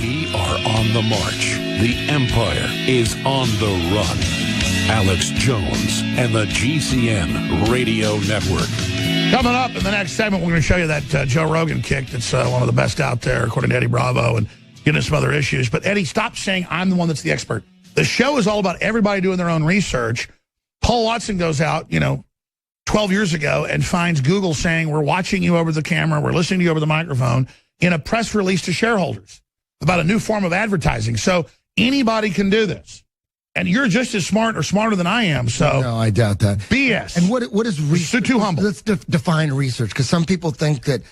We are on the march. The empire is on the run. Alex Jones and the GCN Radio Network. Coming up in the next segment, we're going to show you that Joe Rogan kick that's one of the best out there, according to Eddie Bravo, and getting into some other issues. But, Eddie, stop saying I'm the one that's the expert. The show is all about everybody doing their own research. Paul Watson goes out, 12 years ago and finds Google saying, we're watching you over the camera, we're listening to you over the microphone, in a press release to shareholders about a new form of advertising. So anybody can do this. And you're just as smart or smarter than I am. So no, I doubt that. BS. And what is research? Too humble. Let's define research, because some people think that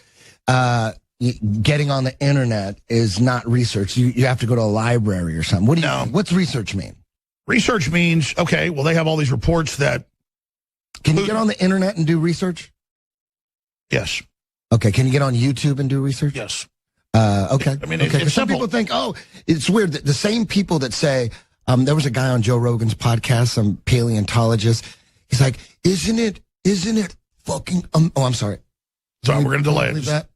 getting on the internet is not research. You have to go to a library or something. What do you think? What's research mean? Research means, okay, well, they have all these reports that... Can you get on the internet and do research? Yes. Okay, can you get on YouTube and do research? Yes. Okay. I mean, okay. it's Some simple. people think, oh, it's weird that the same people that say, there was a guy on Joe Rogan's podcast, some paleontologist. He's like, isn't it fucking, I'm sorry. Sorry, we're going to delay it.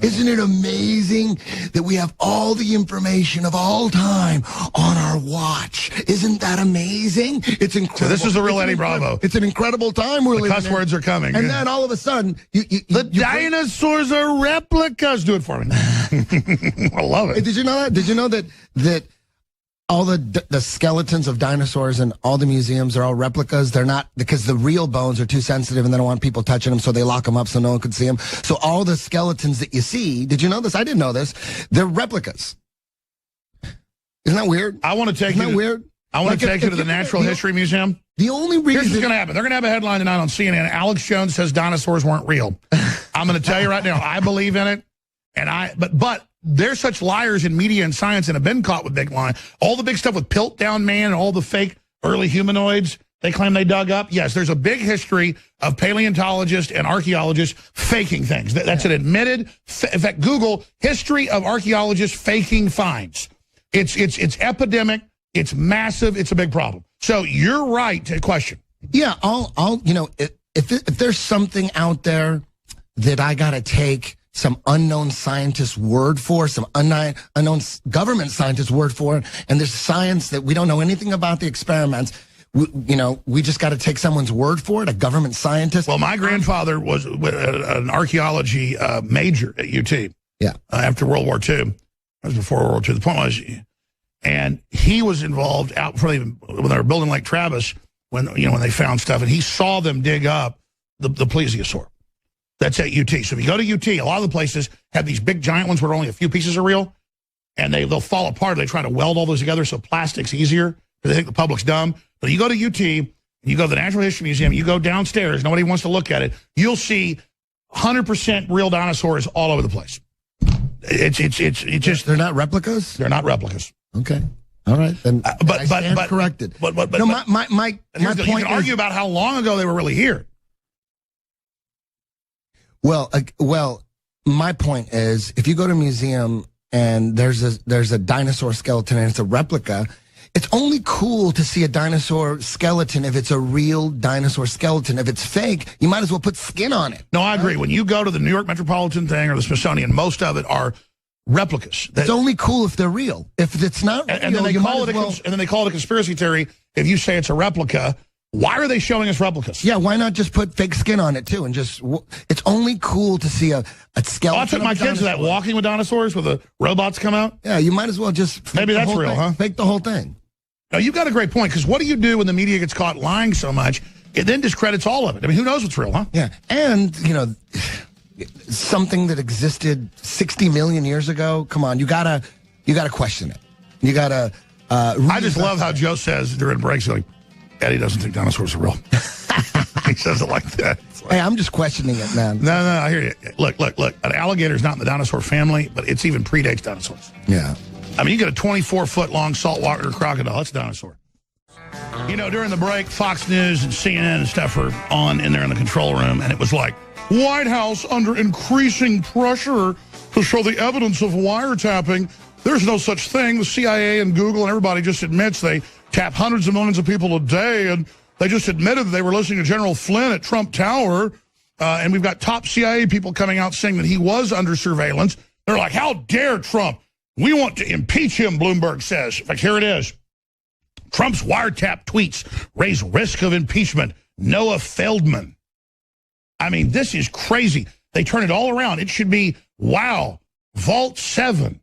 Isn't it amazing that we have all the information of all time on our watch? Isn't that amazing? It's incredible. So this is the real Eddie Bravo. It's an incredible time we're living in. The cuss words are coming. And then all of a sudden, the dinosaurs are replicas. Do it for me. I love it. Hey, did you know that? Did you know that all the skeletons of dinosaurs in all the museums are all replicas? They're not, because the real bones are too sensitive and they don't want people touching them, so they lock them up so no one could see them. So all the skeletons that you see, did you know this? I didn't know this. They're replicas. Isn't that weird? I want to take you. Weird? I want to take you to the Natural History Museum. The only reason... Here's what's going to happen. They're going to have a headline tonight on CNN. Alex Jones says dinosaurs weren't real. I'm going to tell you right now, I believe in it. But they're such liars in media and science and have been caught with big lying. All the big stuff with Piltdown Man and all the fake early humanoids they claim they dug up. Yes, there's a big history of paleontologists and archaeologists faking things. That's an admitted... In fact, Google history of archaeologists faking finds. It's epidemic. It's massive. It's a big problem. So you're right to question. Yeah, if there's something out there that I got to take some unknown scientist's word for, some unknown government scientist's word for, and there's science that we don't know anything about the experiments, we just got to take someone's word for it, a government scientist. Well, my grandfather was an archaeology major at UT. Yeah. After World War II. That was before World War II. The point was, and he was involved out when they were building Lake Travis, when they found stuff, and he saw them dig up the plesiosaur. That's at UT. So if you go to UT, a lot of the places have these big giant ones where only a few pieces are real, and they'll fall apart. They try to weld all those together so plastic's easier, because they think the public's dumb. But you go to UT, you go to the Natural History Museum, you go downstairs, nobody wants to look at it, you'll see 100% real dinosaurs all over the place. It's just... They're not replicas? They're not replicas. Okay. All right. Then but corrected. But no, my point you can argue about how long ago they were really here. Well, my point is, if you go to a museum and there's a dinosaur skeleton and it's a replica, it's only cool to see a dinosaur skeleton if it's a real dinosaur skeleton. If it's fake, you might as well put skin on it. No, I agree. When you go to the New York Metropolitan thing or the Smithsonian, most of it are replicas. It's only cool if they're real. If it's not real, and then they call it a conspiracy theory if you say it's a replica. Why are they showing us replicas? Yeah, why not just put fake skin on it, too? And it's only cool to see a skeleton. I took my kids to that walking with dinosaurs where the robots come out. Yeah, you might as well just... Maybe that's real, huh? Fake the whole thing. No, you've got a great point, because what do you do when the media gets caught lying so much? It then discredits all of it. I mean, who knows what's real, huh? Yeah, and, something that existed 60 million years ago, come on, you gotta question it. You gotta... I just love how Joe says during breaks, like, Eddie doesn't think dinosaurs are real. He says it like that. Like, hey, I'm just questioning it, man. No, I hear you. Look. An alligator's not in the dinosaur family, but it's even predates dinosaurs. Yeah. I mean, you get a 24-foot-long saltwater crocodile. That's a dinosaur. During the break, Fox News and CNN and stuff are on in there in the control room, and it was like, White House under increasing pressure to show the evidence of wiretapping. There's no such thing. The CIA and Google and everybody just admits they tap hundreds of millions of people a day, and they just admitted that they were listening to General Flynn at Trump Tower, and we've got top CIA people coming out saying that he was under surveillance. They're like, how dare Trump We want to impeach him, Bloomberg says. In fact, here it is. Trump's wiretap tweets raise risk of impeachment. Noah Feldman. I mean, this is crazy. They turn it all around. It should be, wow, Vault 7,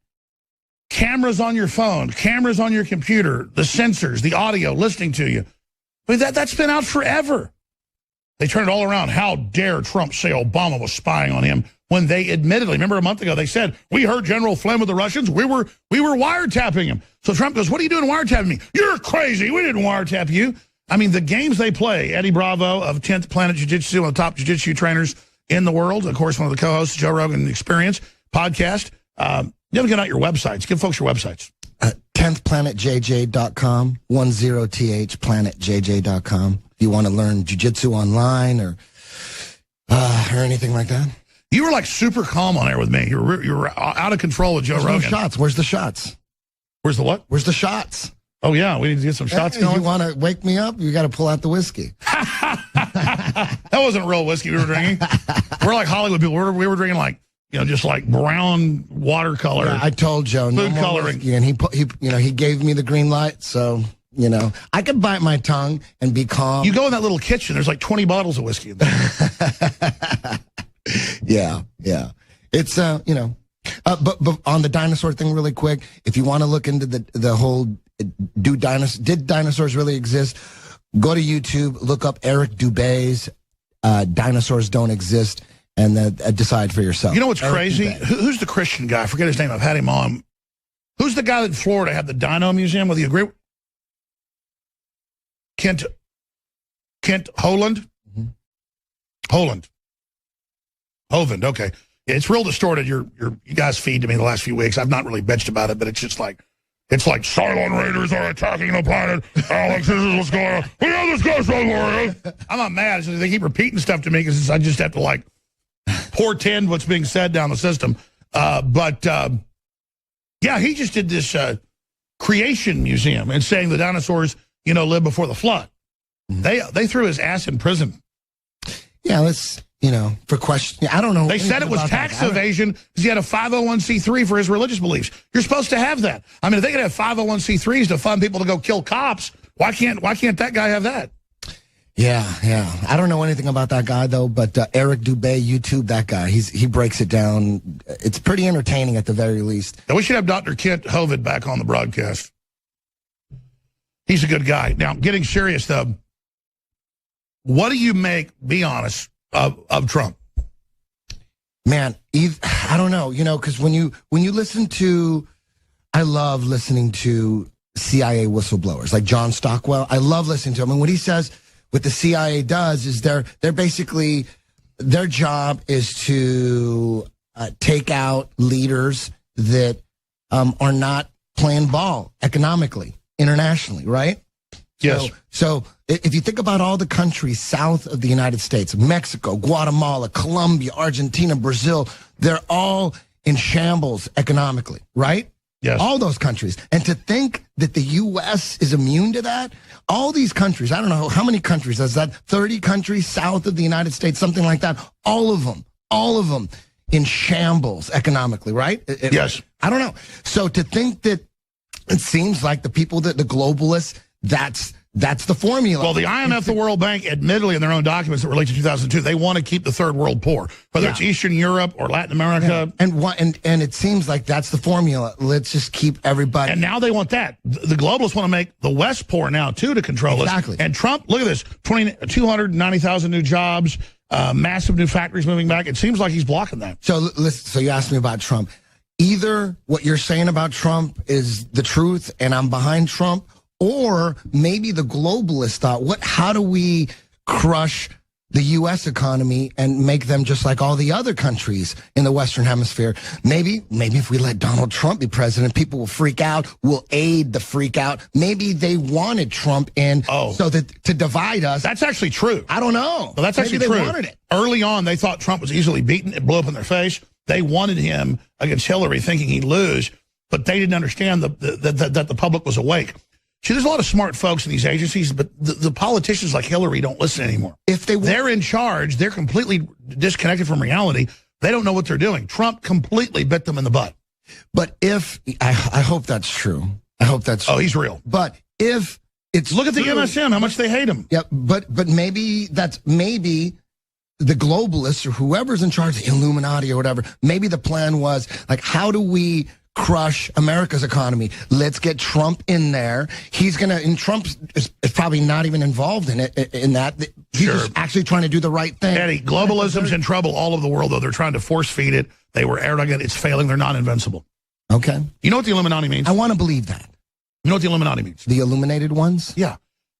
cameras on your phone, cameras on your computer, the sensors, the audio, listening to you. I mean, that's been out forever. They turn it all around. How dare Trump say Obama was spying on him when they admittedly, remember a month ago, they said, we heard General Flynn with the Russians. We were wiretapping him. So Trump goes, what are you doing wiretapping me? You're crazy. We didn't wiretap you. I mean, the games they play, Eddie Bravo of 10th Planet Jiu-Jitsu, one of the top jiu-jitsu trainers in the world, of course, one of the co-hosts, Joe Rogan Experience podcast. You haven't got out your websites. Give folks your websites. 10thplanetjj.com, 10th planetjj.com. If you want to learn jiu-jitsu online or anything like that. You were like super calm on air with me. You were out of control with Joe Rogan. No shots. Where's the shots? Where's the what? Where's the shots? Oh, yeah. We need to get some shots going. You want to wake me up? You got to pull out the whiskey. That wasn't real whiskey we were drinking. We're like Hollywood people. We were drinking like, just like brown watercolor. Yeah, I told Joe. Food coloring. Whiskey, and he gave me the green light. So, I could bite my tongue and be calm. You go in that little kitchen. There's like 20 bottles of whiskey in there. Yeah. It's, but on the dinosaur thing really quick, if you want to look into the whole, did dinosaurs really exist? Go to YouTube, look up Eric Dubé's Dinosaurs Don't Exist, and then decide for yourself. You know what's crazy? Who's the Christian guy? I forget his name. I've had him on. Who's the guy that in Florida had the Dino Museum? Whether you agree? Kent Holand? Mm-hmm. Hovind, okay. Yeah, it's real distorted. You guys feed to me the last few weeks. I've not really bitched about it, but it's just like, Cylon Raiders are attacking the planet. Alex, this is what's going on. We know this goes somewhere. I'm not mad. It's just they keep repeating stuff to me because I just have to portend what's being said down the system. Yeah, he just did this creation museum and saying the dinosaurs, lived before the flood. They threw his ass in prison. Yeah, let's, for question. I don't know. They said it was tax evasion because he had a 501c3 for his religious beliefs. You're supposed to have that. I mean, if they could have 501c3s to fund people to go kill cops, why can't that guy have that? Yeah. I don't know anything about that guy though, but Eric Dubé, YouTube, that guy, he breaks it down. It's pretty entertaining at the very least. Now, we should have Dr. Kent Hovind back on the broadcast. He's a good guy. Now, getting serious though, what do you make, be honest, of Trump? Man, I don't know, because when you listen to, I love listening to CIA whistleblowers like John Stockwell. I love listening to him. And what he says, what the CIA does is they're basically, their job is to take out leaders that are not playing ball economically, internationally, right? Yes. So if you think about all the countries south of the United States, Mexico, Guatemala, Colombia, Argentina, Brazil, they're all in shambles economically, right? Yes. All those countries. And to think that the U.S. is immune to that, all these countries, I don't know how many countries, is that 30 countries south of the United States, something like that, all of them in shambles economically, right? Yes. I don't know. So to think that it seems like the people that the globalists, that's the formula. Well, the IMF, the World Bank, admittedly in their own documents that relate to 2002, they want to keep the third world poor, whether it's Eastern Europe or Latin America. Yeah. And it seems like that's the formula. Let's just keep everybody. And now they want that. The globalists want to make the West poor now, too, to control us. And Trump, look at this, 290,000 new jobs, massive new factories moving back. It seems like he's blocking that. So listen, so you asked me about Trump. Either what you're saying about Trump is the truth and I'm behind Trump, or maybe the globalists thought, how do we crush the U.S. economy and make them just like all the other countries in the Western Hemisphere? Maybe if we let Donald Trump be president, people will freak out, we'll aid the freak out. Maybe they wanted Trump in so that to divide us. That's actually true. I don't know. Well, that's actually maybe true. They wanted it. Early on, they thought Trump was easily beaten. It blew up in their face. They wanted him against Hillary, thinking he'd lose, but they didn't understand that the public was awake. See, there's a lot of smart folks in these agencies, but the politicians like Hillary don't listen anymore. If they're in charge, they're completely disconnected from reality. They don't know what they're doing. Trump completely bit them in the butt. But if, I hope that's true. I hope that's true. Oh, he's real. But if it's Look at the true, MSM, how much they hate him. Yeah, but maybe the globalists or whoever's in charge, the Illuminati or whatever, maybe the plan was, like, how do we crush America's economy? Let's get Trump in there. And Trump is probably not even involved in that. He's just actually trying to do the right thing. Eddie, globalism's in trouble all over the world, though. They're trying to force feed it. They were arrogant. It's failing. They're not invincible. Okay. You know what the Illuminati means? I want to believe that. You know what the Illuminati means? The illuminated ones? Yeah.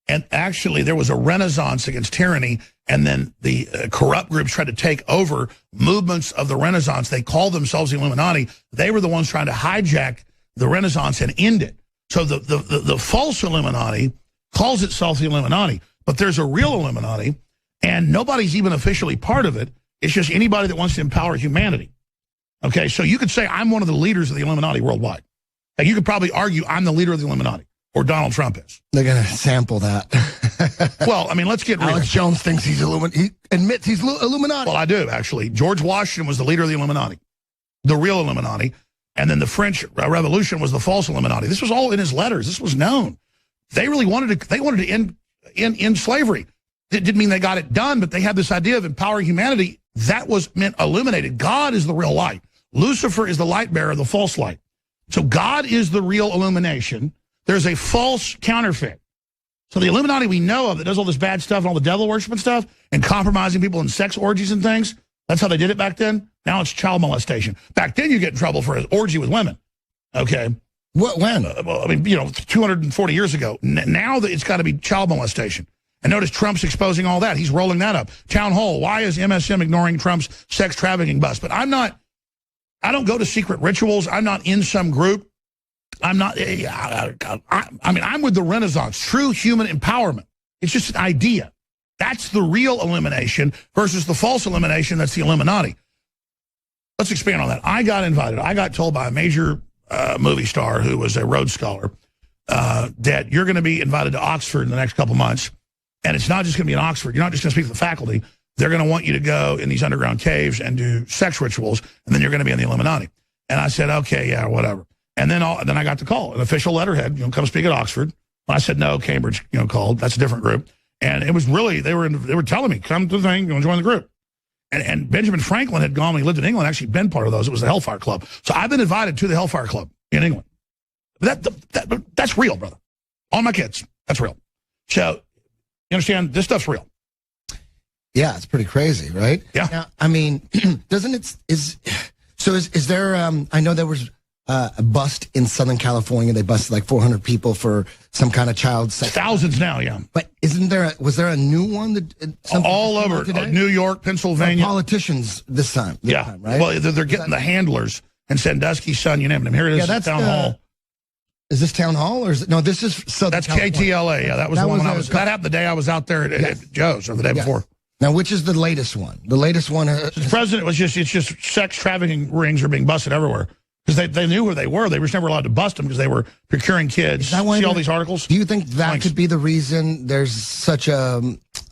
And actually, there was a renaissance against tyranny, and then the corrupt groups tried to take over movements of the Renaissance. They called themselves the Illuminati. They were the ones trying to hijack the Renaissance and end it. So the false Illuminati calls itself the Illuminati, but there's a real Illuminati, and nobody's even officially part of it. It's just anybody that wants to empower humanity. Okay, so you could say I'm one of the leaders of the Illuminati worldwide. Like, you could probably argue I'm the leader of the Illuminati. Or Donald Trump is. They're going to sample that. Well, I mean, let's get real. Alex Jones thinks he's Illuminati. He admits he's Illuminati. Well, I do, actually. George Washington was the leader of the Illuminati, the real Illuminati. And then the French Revolution was the false Illuminati. This was all in his letters. This was known. They really wanted to end slavery. It didn't mean they got it done, but they had this idea of empowering humanity. That was meant illuminated. God is the real light. Lucifer is the light bearer, the false light. So God is the real illumination. There's a false counterfeit. So the Illuminati we know of that does all this bad stuff and all the devil worship and stuff and compromising people in sex orgies and things, that's how they did it back then. Now it's child molestation. Back then you get in trouble for an orgy with women. Okay. What, when? Well, I mean, 240 years ago. Now it's got to be child molestation. And notice Trump's exposing all that. He's rolling that up. Town Hall, why is MSM ignoring Trump's sex trafficking bust? But I don't go to secret rituals. I'm not in some group. I'm not, I'm with the Renaissance, true human empowerment. It's just an idea. That's the real illumination versus the false illumination that's the Illuminati. Let's expand on that. I got invited. I got told by a major movie star who was a Rhodes Scholar that you're going to be invited to Oxford in the next couple months. And it's not just going to be in Oxford. You're not just going to speak to the faculty. They're going to want you to go in these underground caves and do sex rituals, and then you're going to be in the Illuminati. And I said, okay, yeah, whatever. And then I got the call, an official letterhead, come speak at Oxford. I said, no, Cambridge, called. That's a different group. And it was really, they were telling me, come to the thing, join the group. And Benjamin Franklin had gone when he lived in England, actually been part of those. It was the Hellfire Club. So I've been invited to the Hellfire Club in England. That's real, brother. All my kids, that's real. So, you understand, this stuff's real. Yeah, it's pretty crazy, right? Yeah. Now, I mean, is there, I know there was a bust in Southern California. They busted like 400 people for some kind of child sex. Thousands now, yeah. But was there a new one that all over New York, Pennsylvania? Politicians this time, right? Well, they're getting the handlers and Sandusky's son, you name them. Here it is, that's Town Hall. Is this Town Hall or is it? No, this is Southern That's California. KTLA. Yeah, that was the one that happened the day I was out there at Joe's, or the day before. Now, which is the latest one? The latest one. The president was it's just sex trafficking rings are being busted everywhere. Because they knew where they were. They were just never allowed to bust them because they were procuring kids. See all these articles? Do you think that could be the reason there's such a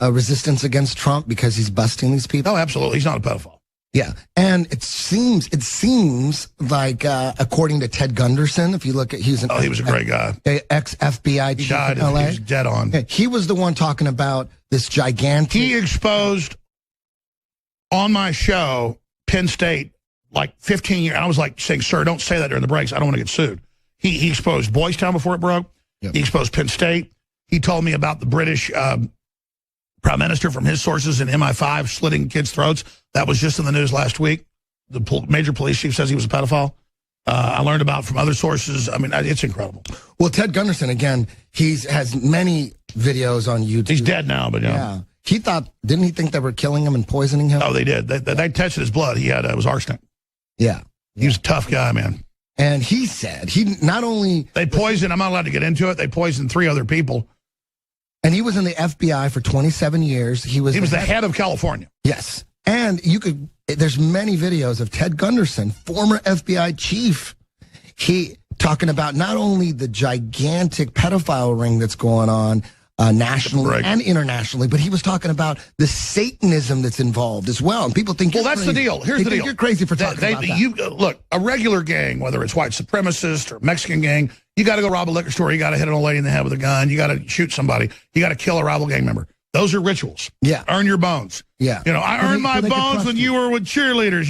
resistance against Trump because he's busting these people? Oh, absolutely. He's not a pedophile. Yeah. And it seems like, according to Ted Gunderson, if you look at, he was a great guy. Ex-FBI chief in LA. He was dead on. He was the one talking about this gigantic. He exposed on my show, Penn State, like 15 years. I was like saying, sir, don't say that during the breaks. I don't want to get sued. He exposed Boys Town before it broke. Yep. He exposed Penn State. He told me about the British prime minister from his sources in MI5 slitting kids' throats. That was just in the news last week. The major police chief says he was a pedophile. I learned about from other sources. I mean, it's incredible. Well, Ted Gunderson, again, has many videos on YouTube. He's dead now, but yeah. Didn't he think they were killing him and poisoning him? Oh, they did. They tested his blood. He had, it was arsenic. Yeah. He was a tough guy, man. And he said he not only... They poisoned, I'm not allowed to get into it, they poisoned 3 other people. And he was in the FBI for 27 years. He was the head of California. Yes. And there's many videos of Ted Gunderson, former FBI chief. He talking about not only the gigantic pedophile ring that's going on nationally and internationally, but he was talking about the Satanism that's involved as well. And people think, well, that's crazy. The deal. Here's the deal. You're crazy for talking about that. Look, a regular gang, whether it's white supremacist or Mexican gang, you got to go rob a liquor store. You got to hit an old lady in the head with a gun. You got to shoot somebody. You got to kill a rival gang member. Those are rituals. Yeah. Earn your bones. Yeah. I earned my bones when you were with cheerleaders,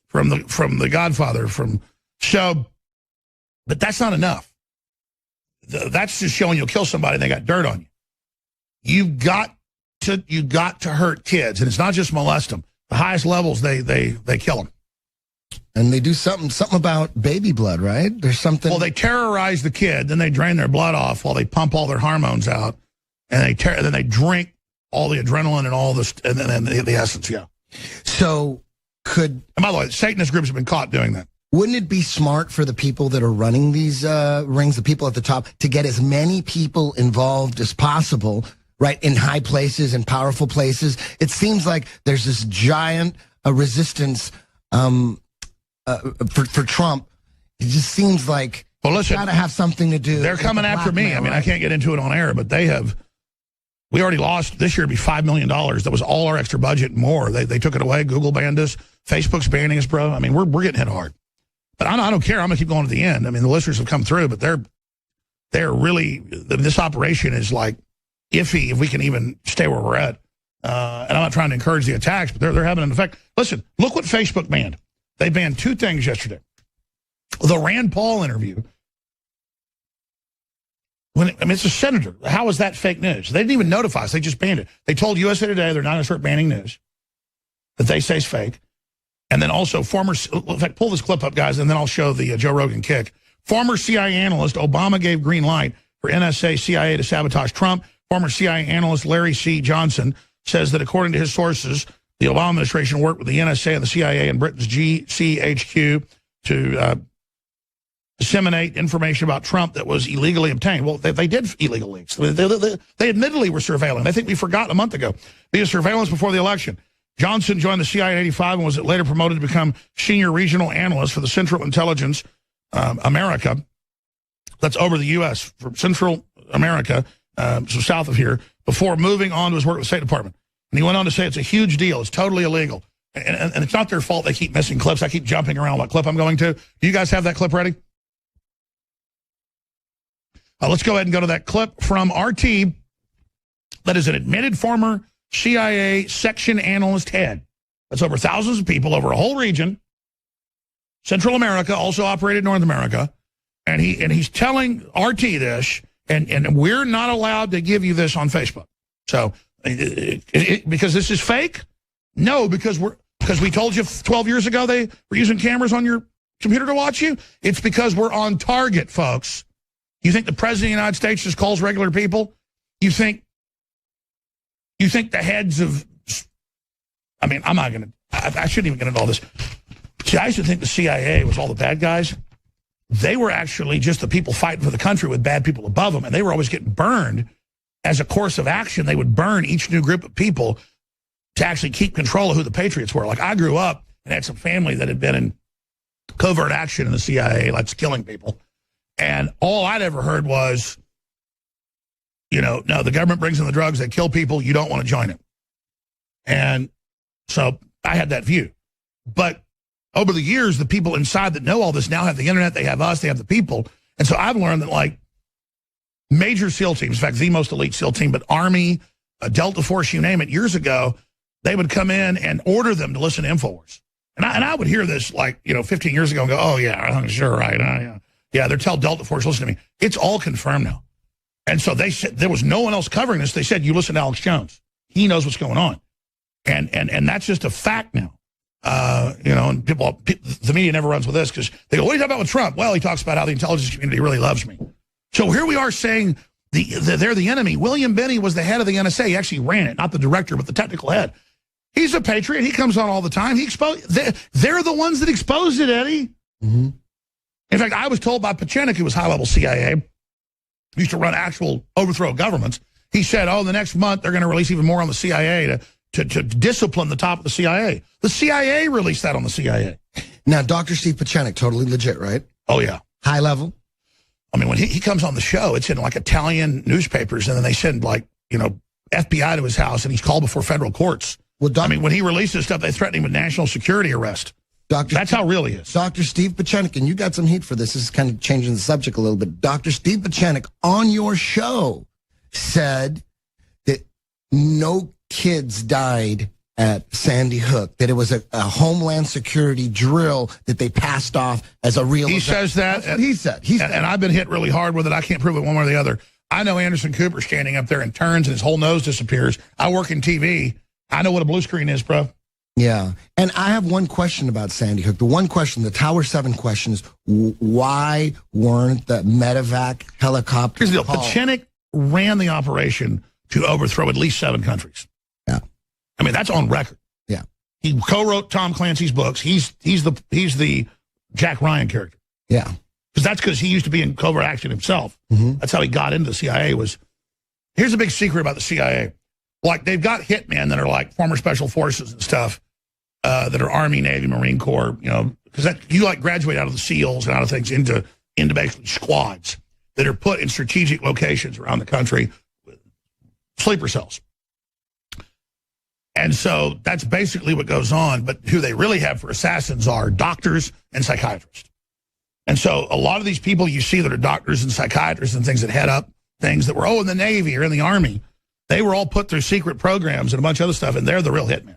from the Godfather, but that's not enough. That's just showing you'll kill somebody and they got dirt on you. You got to hurt kids, and it's not just molest them. The highest levels, they kill them. And they do something about baby blood, right? There's something. Well, they terrorize the kid, then they drain their blood off while they pump all their hormones out, and then they drink all the adrenaline and all this, and then the essence. Yeah. So and by the way, Satanist groups have been caught doing that. Wouldn't it be smart for the people that are running these rings, the people at the top, to get as many people involved as possible, right, in high places and powerful places? It seems like there's this giant resistance for Trump. It just seems like it's got to have something to do. They're coming after me. I mean, I can't get into it on air, but we already lost, this year it'd be $5 million. That was all our extra budget and more. They took it away. Google banned us. Facebook's banning us, bro. I mean, we're getting hit hard. But I don't care. I'm going to keep going to the end. I mean, the listeners have come through, but they're really, this operation is like iffy if we can even stay where we're at. And I'm not trying to encourage the attacks, but they're having an effect. Listen, look what Facebook banned. They banned 2 things yesterday. The Rand Paul interview. It's a senator. How is that fake news? They didn't even notify us. They just banned it. They told USA Today they're not going to start banning news that they say is fake. And then also in fact, pull this clip up, guys, and then I'll show the Joe Rogan kick. Former CIA analyst, Obama gave green light for NSA, CIA to sabotage Trump. Former CIA analyst Larry C. Johnson says that according to his sources, the Obama administration worked with the NSA and the CIA and Britain's GCHQ to disseminate information about Trump that was illegally obtained. Well, they did illegal leaks. They admittedly were surveilling. I think we forgot a month ago. Via surveillance before the election. Johnson joined the CIA in 1985 and was later promoted to become senior regional analyst for the Central Intelligence America. That's over the U.S. for Central America, so south of here, before moving on to his work with the State Department. And he went on to say it's a huge deal. It's totally illegal. And it's not their fault they keep missing clips. I keep jumping around what clip I'm going to. Do you guys have that clip ready? Let's go ahead and go to that clip from RT that is an admitted former CIA section analyst head. That's over thousands of people over a whole region. Central America, also operated North America. And he's telling RT this, and we're not allowed to give you this on Facebook. So, because this is fake? No, because we told you 12 years ago they were using cameras on your computer to watch you? It's because we're on target, folks. You think the President of the United States just calls regular people? You think the heads of, I mean, I shouldn't even get into all this. See, I used to think the CIA was all the bad guys. They were actually just the people fighting for the country with bad people above them, and they were always getting burned. As a course of action, they would burn each new group of people to actually keep control of who the patriots were. Like, I grew up and had some family that had been in covert action in the CIA, like killing people. And all I'd ever heard was, no, the government brings in the drugs, they kill people, you don't want to join it. And so I had that view. But over the years, the people inside that know all this now have the internet, they have us, they have the people. And so I've learned that, like, major SEAL teams, in fact, the most elite SEAL team, but Army, Delta Force, you name it, years ago, they would come in and order them to listen to INFOWARS. And I would hear this, 15 years ago and go, oh, yeah, I'm sure, right. Yeah, they're telling Delta Force, listen to me. It's all confirmed now. And so they said there was no one else covering this. They said, you listen to Alex Jones. He knows what's going on. And that's just a fact now. And people, the media never runs with this because they go, what are you talking about with Trump? Well, he talks about how the intelligence community really loves me. So here we are saying they're the enemy. William Binney was the head of the NSA. He actually ran it, not the director, but the technical head. He's a patriot. He comes on all the time. They're the ones that exposed it, Eddie. Mm-hmm. In fact, I was told by Pachenik, who was high-level CIA, used to run actual overthrow governments. He said, the next month they're going to release even more on the CIA to discipline the top of the CIA. The CIA released that on the CIA. Now, Dr. Steve Pachenik, totally legit, right? Oh, yeah. High level? I mean, when he comes on the show, it's in like Italian newspapers, and then they send like, FBI to his house, and he's called before federal courts. Well, I mean, when he releases stuff, they threaten him with national security arrest. That's how real he is. Dr. Steve Pachenik, and you got some heat for this. This is kind of changing the subject a little bit. Dr. Steve Pachenik on your show said that no kids died at Sandy Hook, that it was a Homeland Security drill that they passed off as a real He event. says that. That's what he said. And I've been hit really hard with it. I can't prove it one way or the other. I know Anderson Cooper standing up there and turns and his whole nose disappears. I work in TV. I know what a blue screen is, bro. Yeah. And I have one question about Sandy Hook. The one question, the Tower 7 question is, why weren't the medevac helicopters Here's the deal. Pachenik ran the operation to overthrow at least 7 countries. Yeah. I mean, that's on record. Yeah. He co-wrote Tom Clancy's books. He's the Jack Ryan character. Yeah. That's because he used to be in covert action himself. That's how he got into the CIA. Here's a big secret about the CIA. Like, they've got hitmen that are like former special forces and stuff that are Army, Navy, Marine Corps, because you like graduate out of the SEALs and out of things into basically squads that are put in strategic locations around the country, sleeper cells. And so that's basically what goes on. But who they really have for assassins are doctors and psychiatrists. And so a lot of these people you see that are doctors and psychiatrists and things that head up things that were, in the Navy or in the Army, they were all put through secret programs and a bunch of other stuff, and they're the real hitmen.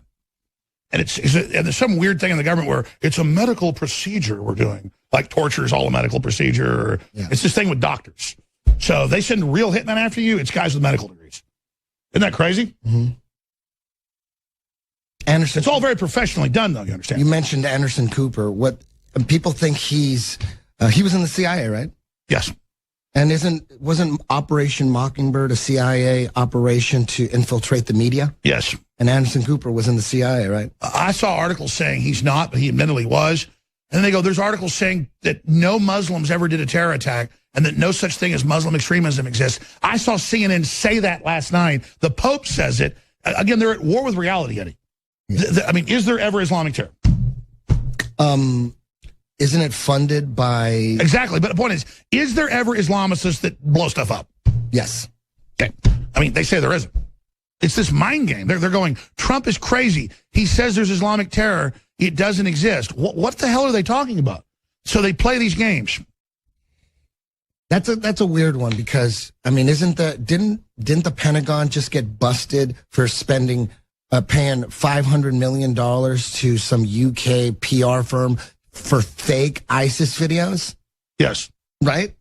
And and there's some weird thing in the government where it's a medical procedure we're doing, like torture is all a medical procedure. It's this thing with doctors. So they send real hitmen after you. It's guys with medical degrees. Isn't that crazy? Anderson, it's all very professionally done, though. You understand? You mentioned Anderson Cooper. What people think he was in the CIA, right? Yes. And wasn't Operation Mockingbird a CIA operation to infiltrate the media? Yes. And Anderson Cooper was in the CIA, right? I saw articles saying he's not, but he admittedly was. And then they go, there's articles saying that no Muslims ever did a terror attack and that no such thing as Muslim extremism exists. I saw CNN say that last night. The Pope says it. Again, they're at war with reality, Eddie. Yeah. I mean, is there ever Islamic terror? Isn't it funded by... Exactly, but the point is there ever Islamicists that blow stuff up? Yes. Okay. I mean, they say there isn't. It's this mind game. They're going, Trump is crazy. He says there's Islamic terror. It doesn't exist. What the hell are they talking about? So they play these games. That's a weird one because, I mean, didn't the Pentagon just get busted for paying $500 million to some UK PR firm for fake ISIS videos? Yes. Right?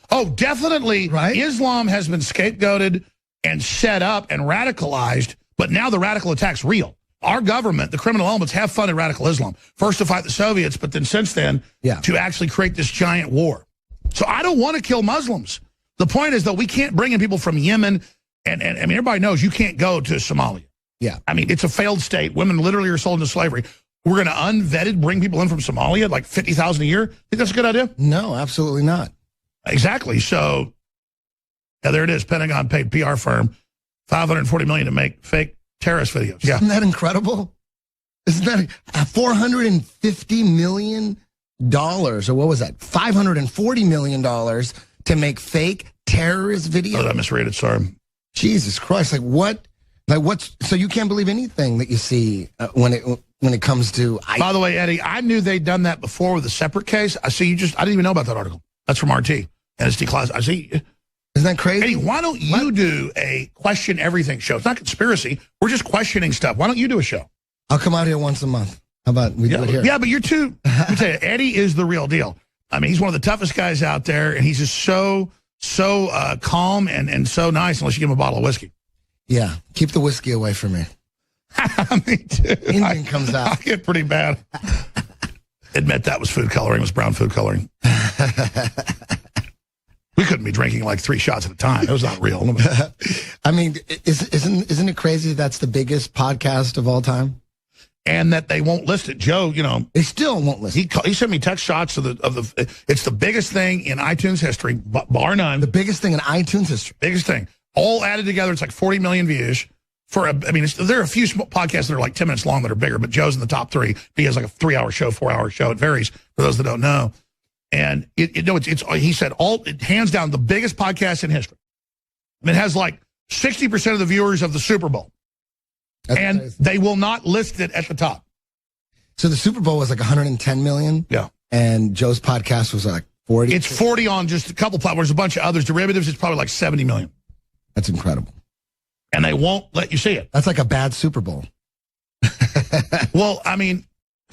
Oh, definitely. Right? Islam has been scapegoated and set up and radicalized, but now the radical attack's real. Our government, the criminal elements, have funded radical Islam. First to fight the Soviets, but then since then to actually create this giant war. So I don't want to kill Muslims. The point is, though, we can't bring in people from Yemen, and I mean, everybody knows you can't go to Somalia. Yeah. I mean, it's a failed state. Women literally are sold into slavery. We're going to unvetted bring people in from Somalia, like 50,000 a year? Think that's a good idea? No, absolutely not. Exactly. So, there it is. Pentagon paid PR firm $540 million to make fake terrorist videos. Yeah. Isn't that incredible? Isn't that $450 million, or what was that? $540 million to make fake terrorist videos? Oh, I misread it. Sorry. Jesus Christ. Like what? Like what's, so you can't believe anything that you see when it comes to... By the way, Eddie, I knew they'd done that before with a separate case. I didn't even know about that article. That's from RT. And it's declassified. I see. Isn't that crazy? Eddie, why don't you do a question everything show? It's not conspiracy. We're just questioning stuff. Why don't you do a show? I'll come out here once a month. How about we do it here? Yeah, but you're too... Let me tell you, Eddie is the real deal. I mean, he's one of the toughest guys out there, and he's just so calm and so nice unless you give him a bottle of whiskey. Yeah, keep the whiskey away from me. Me too. Indian comes out. I get pretty bad. Admit that was food coloring. It was brown food coloring. We couldn't be drinking like 3 shots at a time. It was not real. I mean, isn't it crazy that's the biggest podcast of all time? And that they won't list it. Joe, they still won't list it. He sent me text shots of the. It's the biggest thing in iTunes history, bar none. The biggest thing in iTunes history. Biggest thing. All added together, it's like 40 million views. There are a few podcasts that are like 10 minutes long that are bigger, but Joe's in the top 3. He has like a 3-hour show, 4-hour show. It varies for those that don't know. And he said hands down the biggest podcast in history. I mean, it has like 60% of the viewers of the Super Bowl. That's and crazy. they will not list it at the top. So the Super Bowl was like 110 million. Yeah. And Joe's podcast was like 40. It's 40 on just a couple platforms. A bunch of others. Derivatives, it's probably like 70 million. That's incredible. And they won't let you see it. That's like a bad Super Bowl. Well, I mean,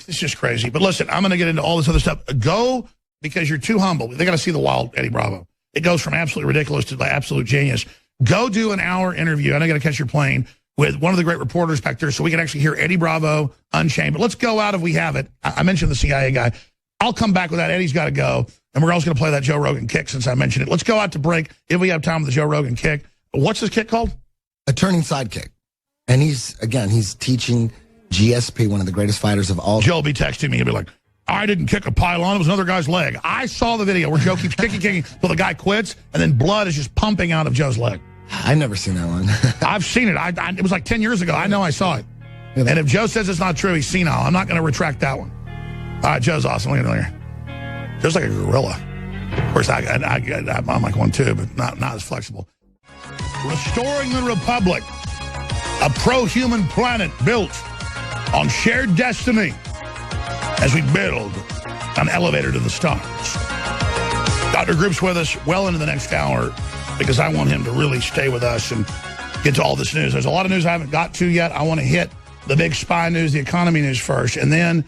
it's just crazy. But listen, I'm going to get into all this other stuff. Go because you're too humble. They got to see the wild Eddie Bravo. It goes from absolutely ridiculous to absolute genius. Go do an hour interview. I know you got to catch your plane with one of the great reporters back there so we can actually hear Eddie Bravo unchained. But let's go out if we have it. I mentioned the CIA guy. I'll come back with that. Eddie's got to go. And we're also going to play that Joe Rogan kick since I mentioned it. Let's go out to break if we have time with the Joe Rogan kick. What's this kick called? A turning sidekick. And he's teaching GSP, one of the greatest fighters of all time. Joe will be texting me. He'll be like, I didn't kick a pylon. It was another guy's leg. I saw the video where Joe keeps kicking till the guy quits, and then blood is just pumping out of Joe's leg. I've never seen that one. I've seen it. It was like 10 years ago. I know I saw it. And if Joe says it's not true, he's senile. I'm not going to retract that one. All right, Joe's awesome. Look at him here. Joe's like a gorilla. Of course, I'm like one too, but not as flexible. Restoring the Republic, a pro-human planet built on shared destiny as we build an elevator to the stars. Dr. Group's with us well into the next hour because I want him to really stay with us and get to all this news. There's a lot of news I haven't got to yet. I want to hit the big spy news, the economy news first, and then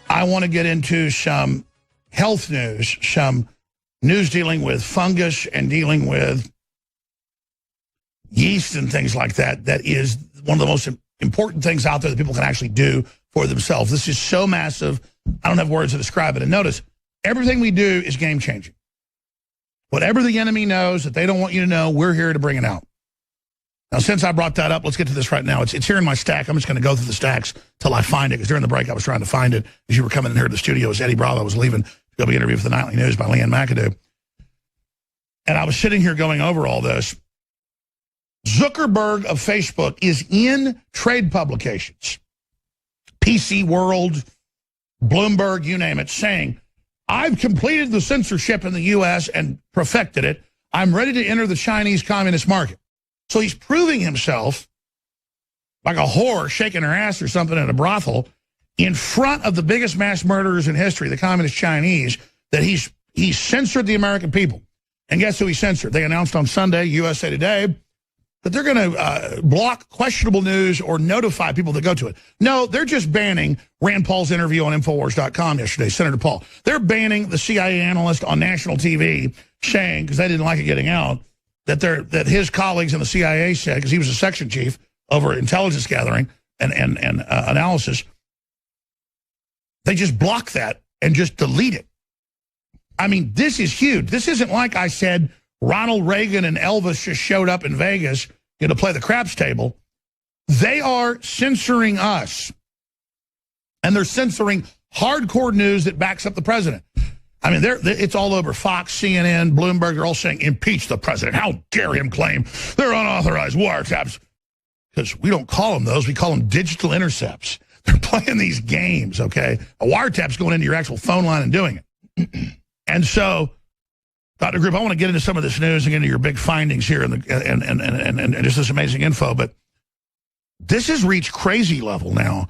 I want to get into some health news, some news dealing with fungus and dealing with yeast and things like that. That is one of the most important things out there that people can actually do for themselves. This is so massive, I don't have words to describe it. And notice, everything we do is game-changing. Whatever the enemy knows that they don't want you to know, we're here to bring it out. Now, since I brought that up, let's get to this right now. It's here in my stack. I'm just going to go through the stacks till I find it, because during the break I was trying to find it as you were coming in here to the studio as Eddie Bravo was leaving to go be interviewed for the Nightly News by Leanne McAdoo. And I was sitting here going over all this. Zuckerberg of Facebook is in trade publications, PC World, Bloomberg, you name it, saying, I've completed the censorship in the U.S. and perfected it. I'm ready to enter the Chinese communist market. So he's proving himself like a whore shaking her ass or something in a brothel in front of the biggest mass murderers in history, the communist Chinese, that he's censored the American people. And guess who he censored? They announced on Sunday, USA Today, that they're going to block questionable news or notify people that go to it. No, they're just banning Rand Paul's interview on INFOWARS.com yesterday, Senator Paul. They're banning the CIA analyst on national TV saying, because they didn't like it getting out, that his colleagues in the CIA said, because he was a section chief over intelligence gathering and analysis, they just block that and just delete it. I mean, this is huge. This isn't like I said Ronald Reagan and Elvis just showed up in Vegas to play the craps table. They are censoring us. And they're censoring hardcore news that backs up the president. I mean, it's all over Fox, CNN, Bloomberg. They're all saying, impeach the president. How dare him claim they're unauthorized wiretaps? Because we don't call them those. We call them digital intercepts. They're playing these games, okay? A wiretap's going into your actual phone line and doing it. And so, Dr. Group, I want to get into some of this news and get into your big findings here and just this amazing info. But this has reached crazy level now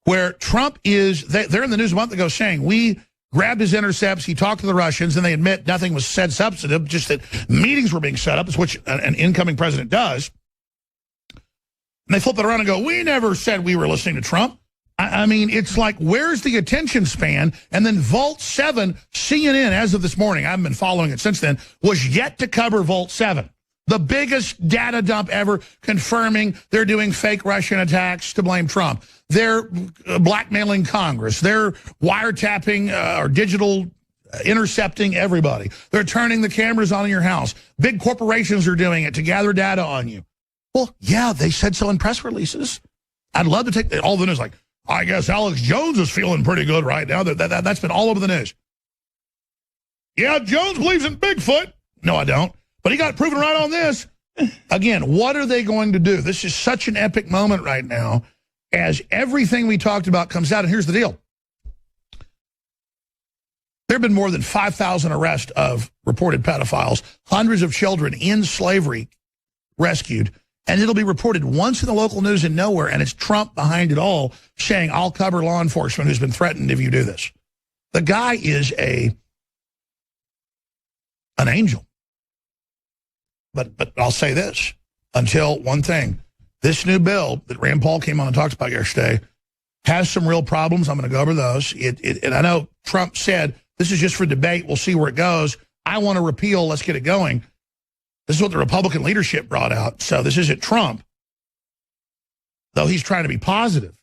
where Trump they're in the news a month ago saying, we grabbed his intercepts, he talked to the Russians, and they admit nothing was said substantive, just that meetings were being set up, which an incoming president does. And they flip it around and go, we never said we were listening to Trump. I mean, it's like, where's the attention span? And then Vault 7, CNN, as of this morning, I haven't been following it since then, was yet to cover Vault 7. The biggest data dump ever, confirming they're doing fake Russian attacks to blame Trump. They're blackmailing Congress. They're wiretapping or digital intercepting everybody. They're turning the cameras on in your house. Big corporations are doing it to gather data on you. Well, yeah, they said so in press releases. I'd love to take all the news like, I guess Alex Jones is feeling pretty good right now. That's been all over the news. Yeah, Jones believes in Bigfoot. No, I don't. But he got proven right on this. Again, what are they going to do? This is such an epic moment right now as everything we talked about comes out. And here's the deal. have been more than 5,000 arrests of reported pedophiles, hundreds of children in slavery rescued, and it'll be reported once in the local news and nowhere, and it's Trump behind it all saying, I'll cover law enforcement who's been threatened if you do this. The guy is an angel. But I'll say this, until one thing, this new bill that Rand Paul came on and talked about yesterday has some real problems. I'm going to go over those. And I know Trump said, this is just for debate. We'll see where it goes. I want to repeal. Let's get it going. This is what the Republican leadership brought out. So this isn't Trump, though he's trying to be positive.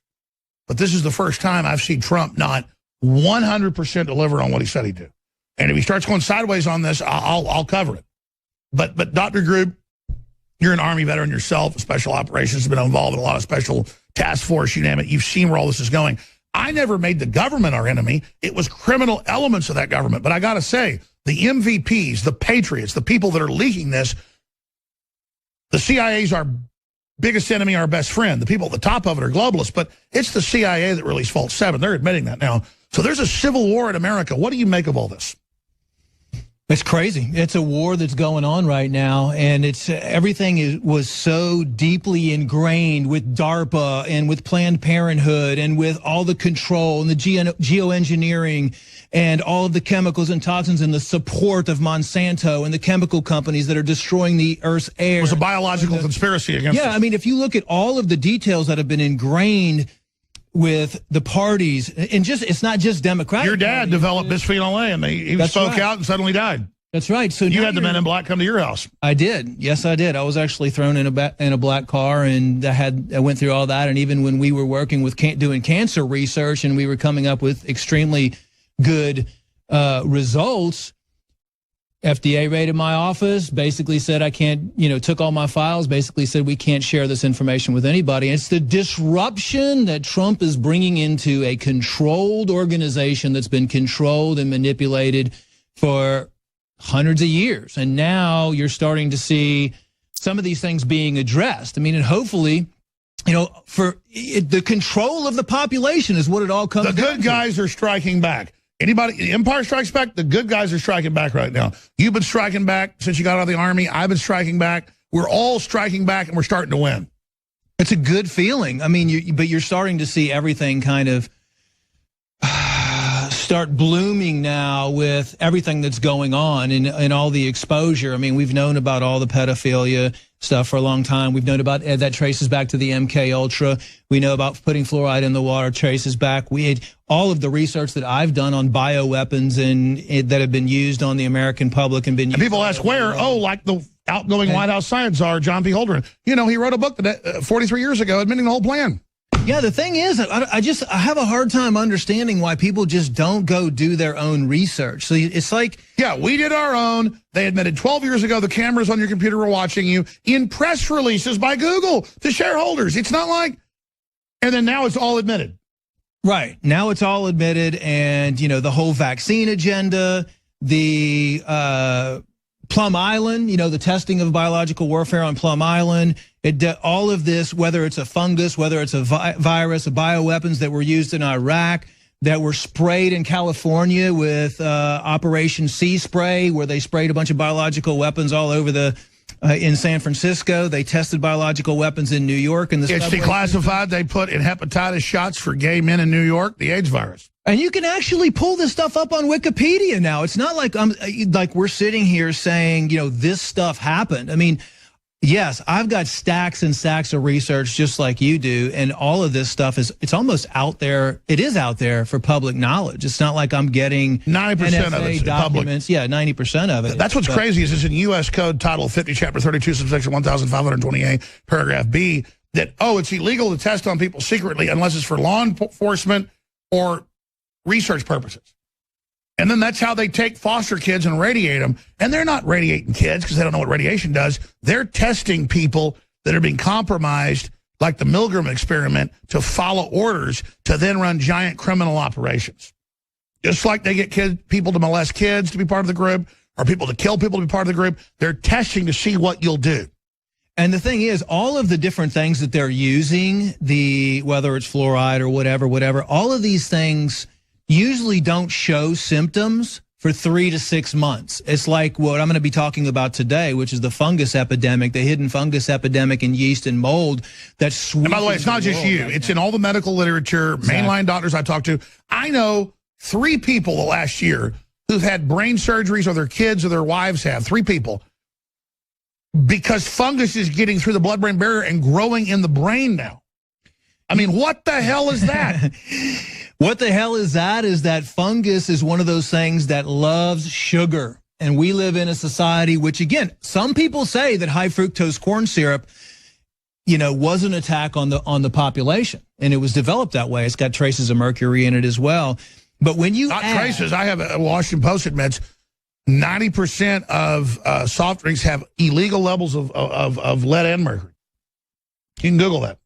But this is the first time I've seen Trump not 100% deliver on what he said he'd do. And if he starts going sideways on this, I'll cover it. But Dr. Group, you're an Army veteran yourself, special operations, has been involved in a lot of special task force, you name it. You've seen where all this is going. I never made the government our enemy. It was criminal elements of that government. But I got to say, the MVPs, the patriots, the people that are leaking this, the CIA's our biggest enemy, our best friend. The people at the top of it are globalists, but it's the CIA that released Vault 7. They're admitting that now. So there's a civil war in America. What do you make of all this? It's crazy. It's a war that's going on right now, and it's everything was so deeply ingrained with DARPA and with Planned Parenthood and with all the control and the geoengineering and all of the chemicals and toxins and the support of Monsanto and the chemical companies that are destroying the Earth's air. It was a biological conspiracy against us. I mean, if you look at all of the details that have been ingrained with the parties, and just it's not just Democratic. Your dad developed bisphenol A, and he spoke out and suddenly died. That's right. So you had the men in black come to your house. I did. Yes, I did. I was actually thrown in a black car, and I went through all that. And even when we were working with doing cancer research, and we were coming up with extremely good results, FDA raided my office, basically said I can't, took all my files, basically said we can't share this information with anybody. And it's the disruption that Trump is bringing into a controlled organization that's been controlled and manipulated for hundreds of years. And now you're starting to see some of these things being addressed. I mean, and hopefully, for the control of the population is what it all comes down to. The good guys are striking back. The Empire Strikes Back, the good guys are striking back right now. You've been striking back since you got out of the Army. I've been striking back. We're all striking back, and we're starting to win. It's a good feeling. I mean, but you're starting to see everything kind of start blooming now with everything that's going on and all the exposure. I mean, we've known about all the pedophilia stuff for a long time. We've known about that traces back to the MK Ultra. We know about putting fluoride in the water traces back. We had all of the research that I've done on bioweapons and that have been used on the American public and been used. And people ask where? Oh, like the outgoing White House science czar, John P. Holdren. He wrote a book 43 years ago admitting the whole plan. Yeah, the thing is, I have a hard time understanding why people just don't go do their own research. So it's like... Yeah, we did our own. They admitted 12 years ago the cameras on your computer were watching you in press releases by Google to shareholders. It's not like... And then now it's all admitted. Right. Now it's all admitted, and, the whole vaccine agenda, the Plum Island, the testing of biological warfare on Plum Island, all of this, whether it's a fungus, whether it's a virus, a bioweapons that were used in Iraq, that were sprayed in California with Operation Sea Spray, where they sprayed a bunch of biological weapons all over in San Francisco. They tested biological weapons in New York. And it's declassified. They put in hepatitis shots for gay men in New York, the AIDS virus. And you can actually pull this stuff up on Wikipedia now. It's not like we're sitting here saying, this stuff happened. I mean, yes, I've got stacks and stacks of research just like you do, and all of this stuff it's almost out there. It is out there for public knowledge. It's not like I'm getting 90% of it documents. Public. Yeah, 90% of it. That's what's crazy is it's in U.S. Code Title 50, Chapter 32, subsection 1528, Paragraph B, that, it's illegal to test on people secretly unless it's for law enforcement or research purposes. And then that's how they take foster kids and radiate them. And they're not radiating kids because they don't know what radiation does. They're testing people that are being compromised, like the Milgram experiment, to follow orders to then run giant criminal operations. Just like they get people to molest kids to be part of the group, or people to kill people to be part of the group, they're testing to see what you'll do. And the thing is, all of the different things that they're using, whether it's fluoride or whatever, all of these things usually don't show symptoms for 3 to 6 months. It's like what I'm going to be talking about today, which is the fungus epidemic, the hidden fungus epidemic in yeast and mold. That's and by the way, it's not just you. It's in all the medical literature, mainline doctors I talk to. I know 3 people the last year who've had brain surgeries, or their kids or their wives have. 3 people. Because fungus is getting through the blood-brain barrier and growing in the brain now. I mean, what the hell is that? What the hell is that? Is that fungus is one of those things that loves sugar. And we live in a society which, again, some people say that high fructose corn syrup, you know, was an attack on the population. And it was developed that way. It's got traces of mercury in it as well. But when you traces, I have a Washington Post admits 90% of soft drinks have illegal levels of lead and mercury. You can Google that.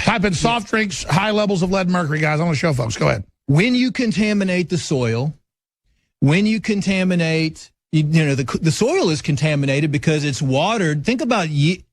Type in soft drinks, high levels of lead and mercury, guys. I want to show folks. Go ahead. When you contaminate the soil, when you contaminate, you know, the soil is contaminated because it's watered. Think about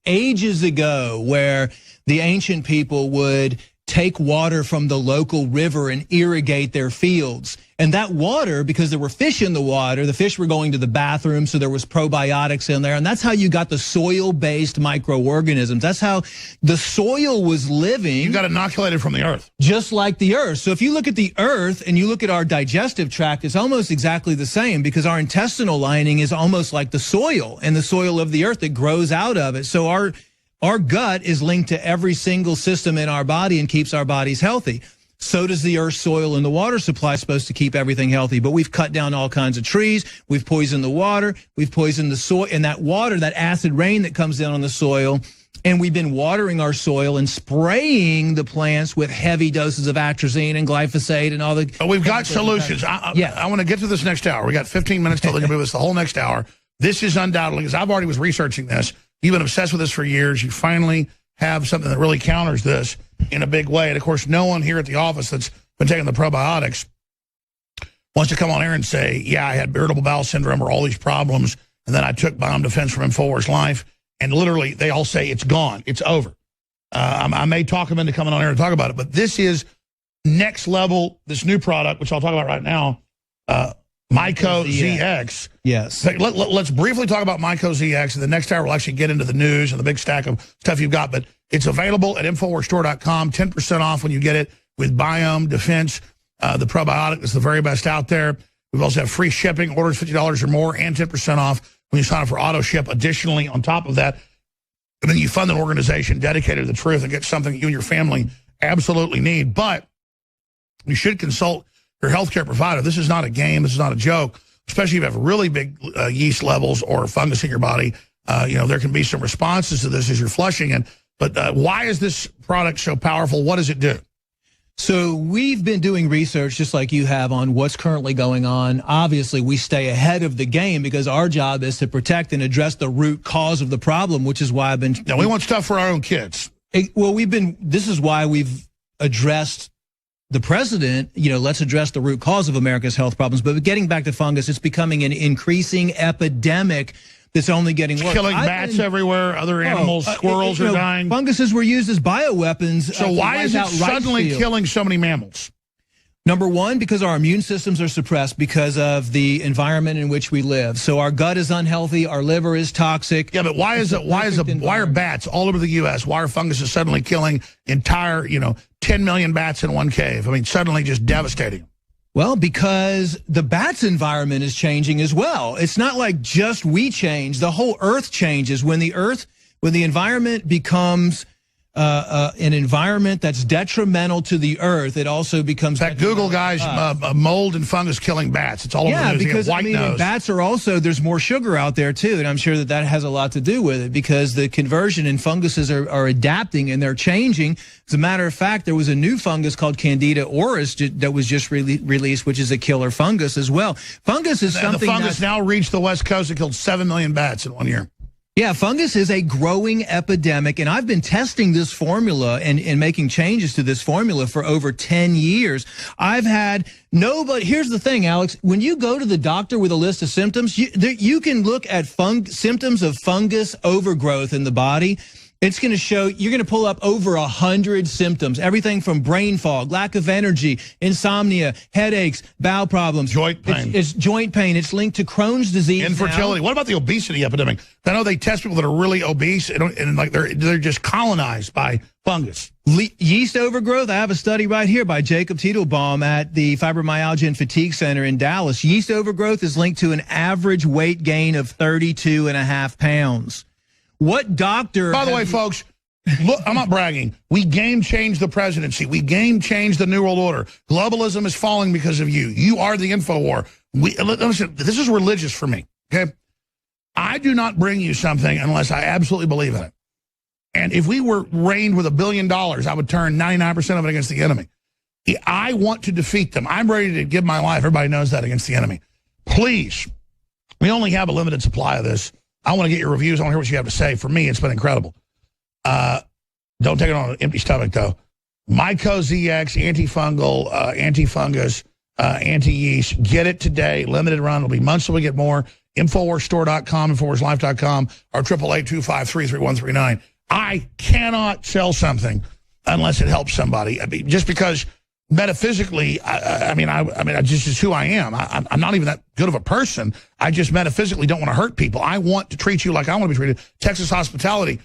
ages ago where the ancient people would take water from the local river and irrigate their fields. And that water, because there were fish in the water, the fish were going to the bathroom, so there was probiotics in there. And that's how you got the soil-based microorganisms. That's how the soil was living. You got inoculated from the earth. Just like the earth. So if you look at the earth and you look at our digestive tract, it's almost exactly the same, because our intestinal lining is almost like the soil and the soil of the earth that grows out of it. So our gut is linked to every single system in our body and keeps our bodies healthy. So does the earth's soil and the water supply, supposed to keep everything healthy. But we've cut down all kinds of trees. We've poisoned the water. We've poisoned the soil. And that water, that acid rain that comes down on the soil, and we've been watering our soil and spraying the plants with heavy doses of atrazine and glyphosate and all the... But we've got solutions. I want to get to this next hour. We got 15 minutes till they can move us the whole next hour. This is undoubtedly, because I've already was researching this. You've been obsessed with this for years. You finally have something that really counters this in a big way. And, of course, no one here at the office that's been taking the probiotics wants to come on air and say, yeah, I had irritable bowel syndrome or all these problems, and then I took Bomb Defense from INFOWARS Life, and literally they all say it's gone, it's over. I may talk them into coming on air and talk about it, but this is next level, this new product, which I'll talk about right now, Myco ZX. Yes. Let's briefly talk about Myco ZX, and the next hour we'll actually get into the news and the big stack of stuff you've got. But it's available at InfoWarsStore.com, 10% off when you get it with Biome Defense. The probiotic is the very best out there. We've also have free shipping, orders $50 or more, and 10% off when you sign up for auto ship. Additionally, on top of that, and then you fund an organization dedicated to the truth and get something you and your family absolutely need. But you should consult your healthcare provider. This is not a game. This is not a joke, especially if you have really big yeast levels or fungus in your body. You know, there can be some responses to this as you're flushing it. But why is this product so powerful? What does it do? So we've been doing research just like you have on what's currently going on. Obviously, we stay ahead of the game because our job is to protect and address the root cause of the problem, which is why I've been... Now, we want stuff for our own kids. Well, this is why we've addressed the president, you know, let's address the root cause of America's health problems. But getting back to fungus, it's becoming an increasing epidemic that's only getting worse. Killing bats everywhere, other animals, squirrels are dying. Funguses were used as bioweapons. So why is it suddenly killing so many mammals? Number one, because our immune systems are suppressed because of the environment in which we live. So our gut is unhealthy, our liver is toxic. Yeah, but why are bats all over the U.S.? Why are funguses suddenly killing entire, 10 million bats in one cave? I mean, suddenly just devastating. Well, because the bat's environment is changing as well. It's not like just we change. The whole earth changes. When the environment becomes an environment that's detrimental to the earth, it also becomes... That Google guy's mold and fungus killing bats. It's all over the news. Because bats are also, there's more sugar out there too, and I'm sure that has a lot to do with it because the conversion in funguses are adapting and they're changing. As a matter of fact, there was a new fungus called Candida auris that was just released, which is a killer fungus as well. Fungus is something... And the fungus now reached the West Coast and killed 7 million bats in 1 year. Yeah, fungus is a growing epidemic, and I've been testing this formula and making changes to this formula for over 10 years. I've had nobody... Here's the thing, Alex. When you go to the doctor with a list of symptoms, you can look at symptoms of fungus overgrowth in the body, It's going to show, you're going to pull up over 100 symptoms, everything from brain fog, lack of energy, insomnia, headaches, bowel problems. Joint pain. It's joint pain. It's linked to Crohn's disease. Infertility. Now. What about the obesity epidemic? I know they test people that are really obese and like they're just colonized by fungus. Yeast overgrowth. I have a study right here by Jacob Titelbaum at the Fibromyalgia and Fatigue Center in Dallas. Yeast overgrowth is linked to an average weight gain of 32.5 pounds. What doctor... By the way, folks, look, I'm not bragging. We game-changed the presidency. We game-changed the New World Order. Globalism is falling because of you. You are the InfoWar. Listen, this is religious for me, okay? I do not bring you something unless I absolutely believe in it. And if we were reigned with $1 billion, I would turn 99% of it against the enemy. I want to defeat them. I'm ready to give my life. Everybody knows that, against the enemy. Please, we only have a limited supply of this. I want to get your reviews. I want to hear what you have to say. For me, it's been incredible. Don't take it on an empty stomach, though. MycoZX, antifungal, antifungus, anti-yeast. Get it today. Limited run. It'll be months till we get more. InfoWarsStore.com, InfoWarsLife.com, or 888-253-3139. I cannot sell something unless it helps somebody. I mean, just because metaphysically, I mean, just is who I am. I'm not even that good of a person. I just metaphysically don't want to hurt people. I want to treat you like I want to be treated. Texas hospitality.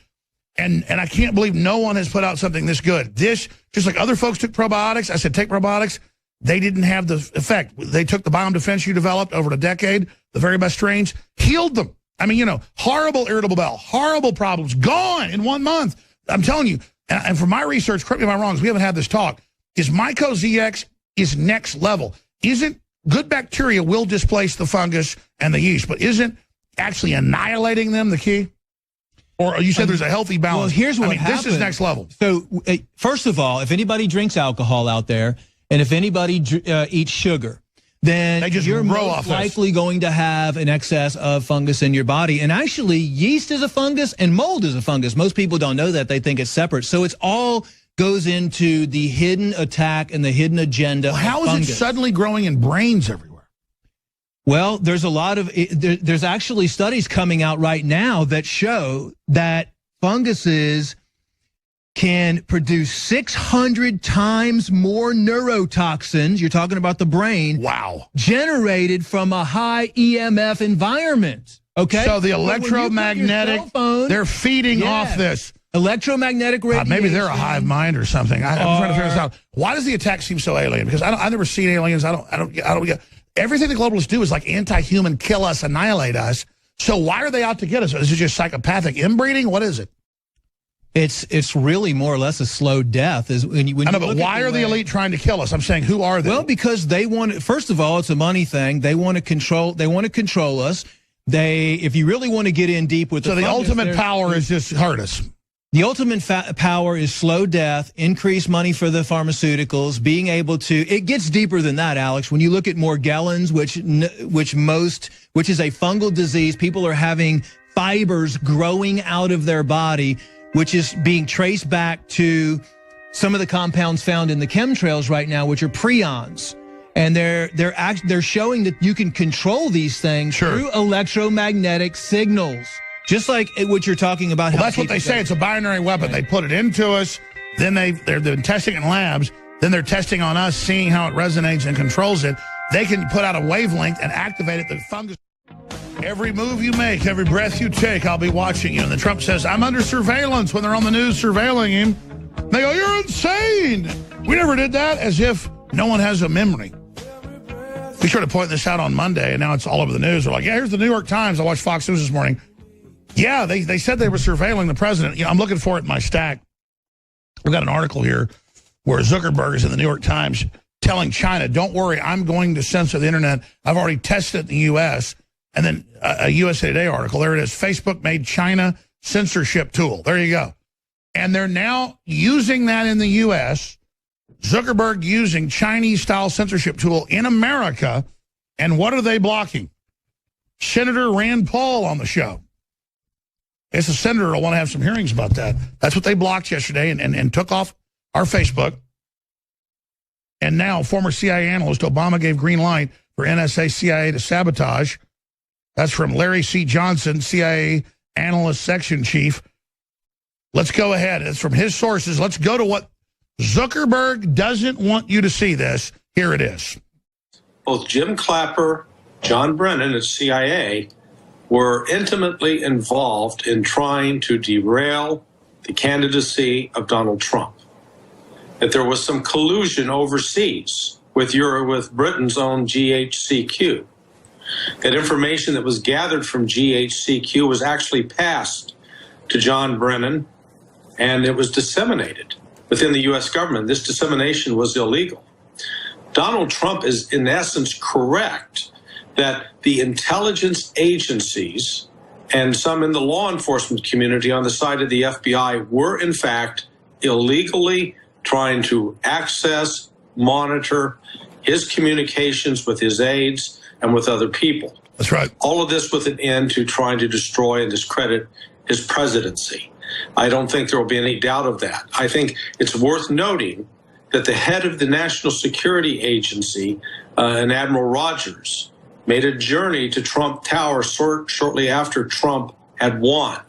And I can't believe no one has put out something this good. This, just like other folks took probiotics, I said, take probiotics. They didn't have the effect. They took the biome defense you developed over a decade, the very best strains, healed them. I mean, you know, horrible irritable bowel, horrible problems, gone in 1 month. I'm telling you, and from my research, correct me if I'm wrong, because we haven't had this talk, is MycoZX is next level. Isn't good bacteria will displace the fungus and the yeast, but isn't actually annihilating them the key? Or you said there's a healthy balance. Well, here's what happened. This is next level. So, first of all, if anybody drinks alcohol out there, and if anybody eats sugar, then you're most likely going to have an excess of fungus in your body. And actually, yeast is a fungus and mold is a fungus. Most people don't know that. They think it's separate. So it's all goes into the hidden attack and the hidden agenda. Well, how is it suddenly growing in brains everywhere? Well, there's a lot of, there's actually studies coming out right now that show that funguses can produce 600 times more neurotoxins, you're talking about the brain, wow, generated from a high EMF environment, okay? So the electromagnetic, they're feeding off this. Electromagnetic radiation. Maybe they're a hive mind or something. I'm trying to figure this out. Why does the attack seem so alien? Because I've never seen aliens. I don't get everything the globalists do is like anti-human, kill us, annihilate us. So why are they out to get us? Is it just psychopathic inbreeding? What is it? It's really more or less a slow death. When I know, but why are the elite trying to kill us? I'm saying, who are they? Well, because they want. First of all, it's a money thing. They want to control. They want to control us. If you really want to get in deep with the ultimate power is just hurt us. The ultimate power is slow death, increased money for the pharmaceuticals, being able to. It gets deeper than that, Alex. When you look at Morgellons, which is a fungal disease, people are having fibers growing out of their body, which is being traced back to some of the compounds found in the chemtrails right now, which are prions. And they're showing that you can control these things through electromagnetic signals. Just like what you're talking about. Well, that's what they say. It's a binary weapon. Right. They put it into us. Then they're testing it in labs. Then they're testing on us, seeing how it resonates and controls it. They can put out a wavelength and activate it. The fungus. Every move you make, every breath you take, I'll be watching you. And then Trump says, I'm under surveillance when they're on the news surveilling him. They go, you're insane. We never did that, as if no one has a memory. We tried to point this out on Monday, and now it's all over the news. They're like, yeah, here's the New York Times. I watched Fox News this morning. Yeah, they said they were surveilling the president. You know, I'm looking for it in my stack. We've got an article here where Zuckerberg is in the New York Times telling China, don't worry, I'm going to censor the internet. I've already tested it in the U.S., and then a USA Today article. There it is. Facebook made China censorship tool. There you go. And they're now using that in the U.S. Zuckerberg using Chinese-style censorship tool in America. And what are they blocking? Senator Rand Paul on the show. It's a senator will want to have some hearings about that. That's what they blocked yesterday and took off our Facebook. And now former CIA analyst Obama gave green light for NSA CIA to sabotage. That's from Larry C. Johnson, CIA analyst section chief. Let's go ahead. It's from his sources. Let's go to what Zuckerberg doesn't want you to see this. Here it is. Both Jim Clapper, John Brennan at CIA were intimately involved in trying to derail the candidacy of Donald Trump. That there was some collusion overseas with Britain's own GHCQ. That information that was gathered from GHCQ was actually passed to John Brennan, and it was disseminated within the U.S. government. This dissemination was illegal. Donald Trump is, in essence, correct that the intelligence agencies and some in the law enforcement community on the side of the FBI were, in fact, illegally trying to access, monitor his communications with his aides and with other people. That's right. All of this with an end to trying to destroy and discredit his presidency. I don't think there will be any doubt of that. I think it's worth noting that the head of the National Security Agency, and Admiral Rogers, made a journey to Trump Tower shortly after Trump had won.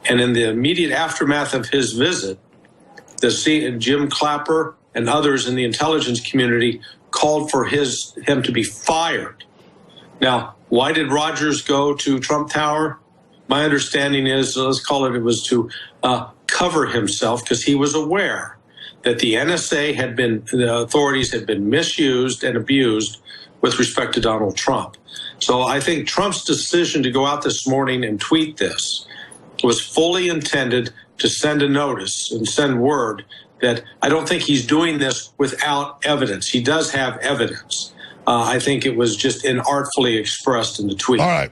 And in the immediate aftermath of his visit, Jim Clapper and others in the intelligence community called for him to be fired. Now, why did Rogers go to Trump Tower? My understanding is, let's call it was to cover himself, because he was aware that the NSA the authorities had been misused and abused with respect to Donald Trump. So I think Trump's decision to go out this morning and tweet this was fully intended to send a notice and send word that I don't think he's doing this without evidence. He does have evidence. I think it was just inartfully expressed in the tweet. All right.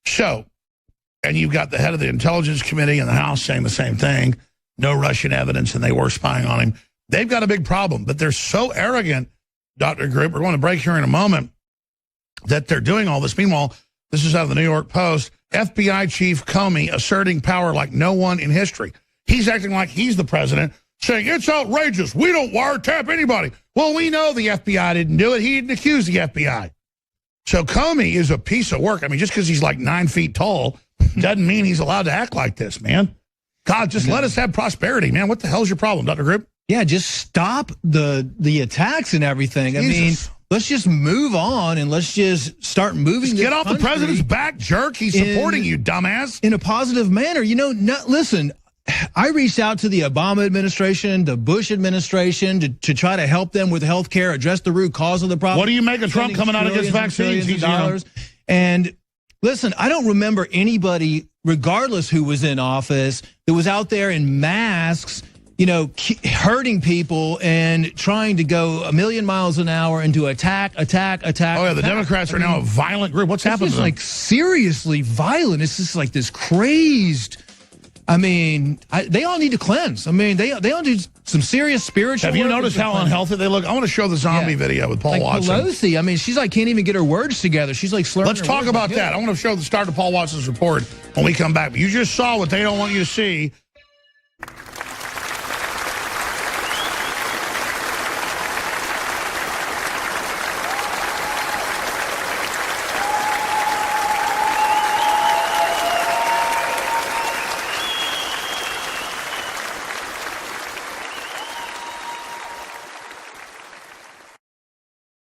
So, and you've got the head of the Intelligence Committee in the House saying the same thing. No Russian evidence, and they were spying on him. They've got a big problem, but they're so arrogant, Dr. Group. We're going to break here in a moment, that they're doing all this. Meanwhile, this is out of the New York Post. FBI Chief Comey asserting power like no one in history. He's acting like he's the president, saying, it's outrageous. We don't wiretap anybody. Well, we know the FBI didn't do it. He didn't accuse the FBI. So Comey is a piece of work. I mean, just because he's like 9 feet tall doesn't mean he's allowed to act like this, man. God, just let us have prosperity, man. What the hell's your problem, Dr. Group? Yeah, just stop the attacks and everything. Jesus. I mean, let's just move on and let's just start moving. Just get off the president's back, jerk. He's supporting you, dumbass. In a positive manner. You know, listen, I reached out to the Obama administration, the Bush administration to try to help them with health care, address the root cause of the problem. What do you make of Trump coming out against vaccines? And listen, I don't remember anybody, regardless who was in office, that was out there in masks, you know, hurting people and trying to go a million miles an hour and to attack. Oh, yeah, the Democrats are now a violent group. What's happening to them? Like seriously violent. It's just like this crazed. I mean, they all need to cleanse. I mean, they all need some serious spiritual. Have you noticed how unhealthy they look? I want to show the zombie video with Paul Watson. Pelosi, I mean, she's like can't even get her words together. She's like slurring. Let's talk about that. I want to show the start of Paul Watson's report when we come back. But you just saw what they don't want you to see.